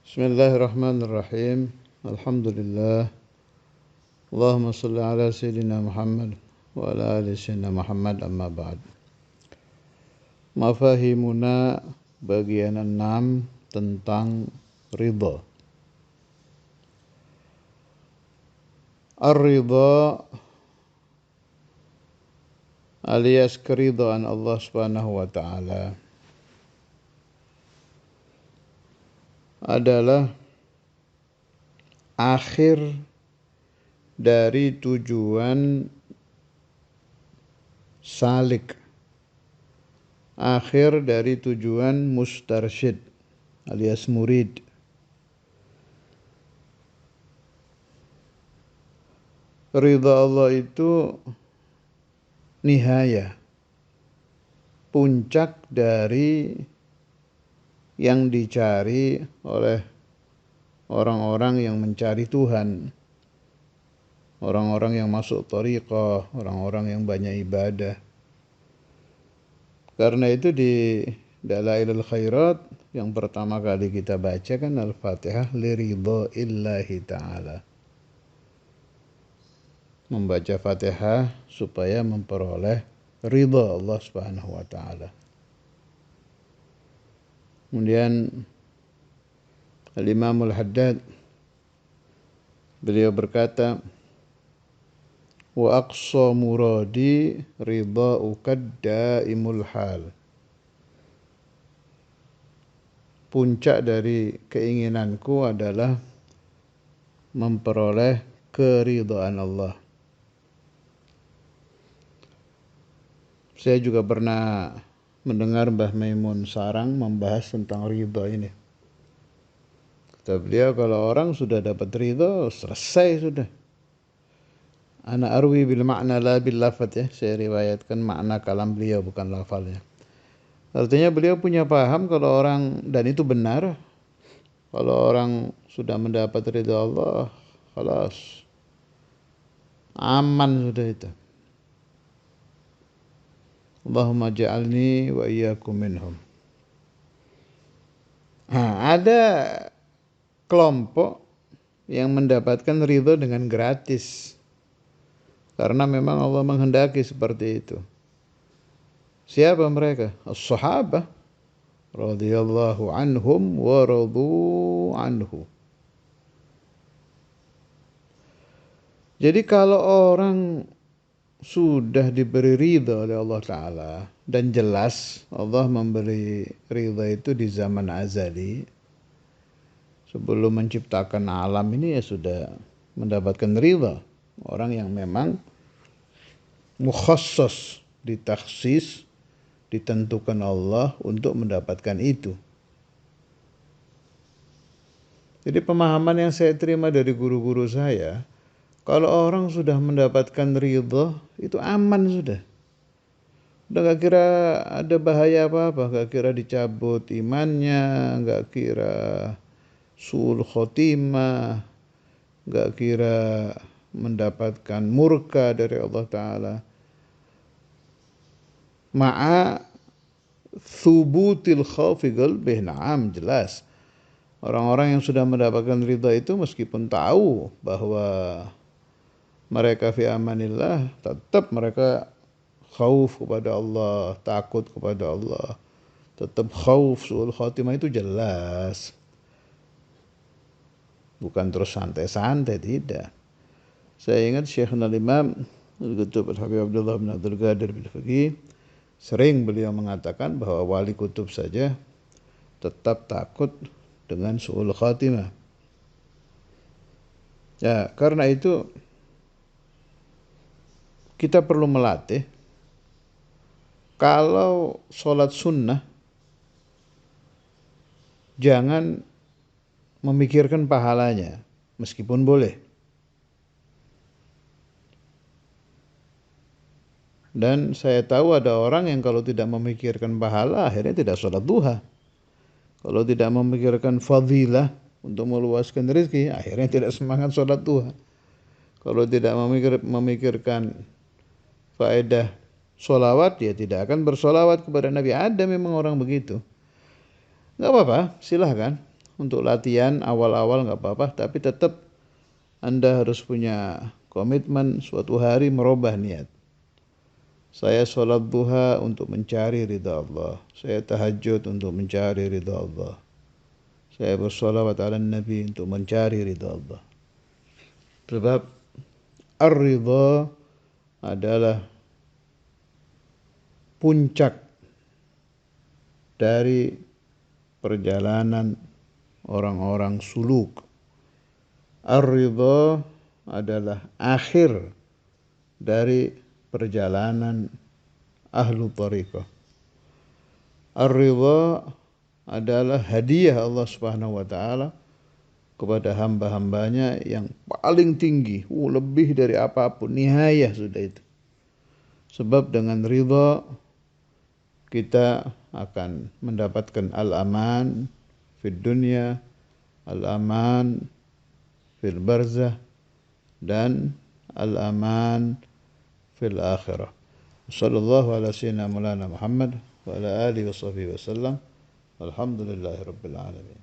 Bismillahirrahmanirrahim. Alhamdulillah. Allahumma salli ala Sayyidina Muhammad wa ala ali Sayyidina Muhammad, amma ba'd. Mafahimuna bagian 6 tentang ridha. Ar-ridha alias keridhaan Allah Subhanahu wa taala adalah akhir dari tujuan salik, akhir dari tujuan mustarsyid alias murid. Ridha Allah itu nihaya, puncak dari yang dicari oleh orang-orang yang mencari Tuhan, orang-orang yang masuk thariqah, orang-orang yang banyak ibadah. Karena itu di Dalailul Khairat yang pertama kali kita baca kan Al-Fatihah liridha illahi ta'ala. Membaca Fatihah supaya memperoleh ridha Allah Subhanahu wa taala. Kemudian Al-Imam Al-Haddad beliau berkata, wa aqsa muradi ridha'uka daimul hal. Puncak dari keinginanku adalah memperoleh keridhaan Allah. Saya juga pernah mendengar Mbah Maimun Sarang membahas tentang ridha ini. Kata beliau, kalau orang sudah dapat ridha, selesai sudah. Ana arwi bil makna la bil lafaz, ya. Saya riwayatkan makna kalam beliau, bukan lafalnya. Artinya beliau punya paham kalau orang, dan itu benar, kalau orang sudah mendapat ridha Allah, khalas, aman sudah itu. Allahumma ja'alni wa iyyakum minhum. Ada kelompok yang mendapatkan ridho dengan gratis, karena memang Allah menghendaki seperti itu. Siapa mereka? As-sahabah radhiyallahu anhum wa radu anhu. Jadi kalau orang sudah diberi ridha oleh Allah Ta'ala, dan jelas Allah memberi ridha itu di zaman azali, sebelum menciptakan alam ini ya sudah mendapatkan ridha. Orang yang memang mukhassas, ditakhsis, ditentukan Allah untuk mendapatkan itu. Jadi pemahaman yang saya terima dari guru-guru saya, kalau orang sudah mendapatkan ridha, itu aman sudah. Udah gak kira ada bahaya apa-apa, gak kira dicabut imannya, gak kira su'ul khotimah, gak kira mendapatkan murka dari Allah Ta'ala. Ma'a thubutil khawfi qalbih, na'am, jelas. Orang-orang yang sudah mendapatkan ridha itu meskipun tahu bahwa mereka fi amanillah, tetap mereka khauf kepada Allah, takut kepada Allah. Tetap khauf su'ul khatimah, itu jelas. Bukan terus santai-santai, tidak. Saya ingat Syekhuna Al-Imam Al-Qutub Al-Habib Abdullah bin Abdul Qadir Bil-Faqih, sering beliau mengatakan bahwa wali kutub saja tetap takut dengan su'ul khatimah. Ya, karena itu kita perlu melatih. Kalau sholat sunnah, jangan memikirkan pahalanya, meskipun boleh. Dan saya tahu ada orang yang kalau tidak memikirkan pahala, akhirnya tidak sholat duha. Kalau tidak memikirkan fadilah untuk meluaskan rezeki, akhirnya tidak semangat sholat duha. Kalau tidak memikirkan faedah sholawat, dia tidak akan bersolawat kepada Nabi. Ada memang orang begitu. Gak apa-apa, silahkan. untuk latihan awal-awal nggak apa-apa, tapi tetap Anda harus punya komitmen suatu hari merubah niat. Saya sholat duha untuk mencari ridha Allah. Saya tahajud untuk mencari ridha Allah. Saya bersolawat ala Nabi untuk mencari ridha Allah. Sebab ar-ridha adalah puncak dari perjalanan orang-orang suluk. Ar-ridha adalah akhir dari perjalanan ahlu tariqah. Ar-ridha adalah hadiah Allah Subhanahu wa taala kepada hamba-hambanya yang paling tinggi, lebih dari apapun, nihayah sudah itu. Sebab dengan ridha kita akan mendapatkan al-aman fid dunya, al-aman fil barzah, dan al-aman fil akhirah. Sallallahu ala sayyidina Maulana Muhammad wa ala alihi wa sahbihi wasallam. Alhamdulillahi rabbil alamin.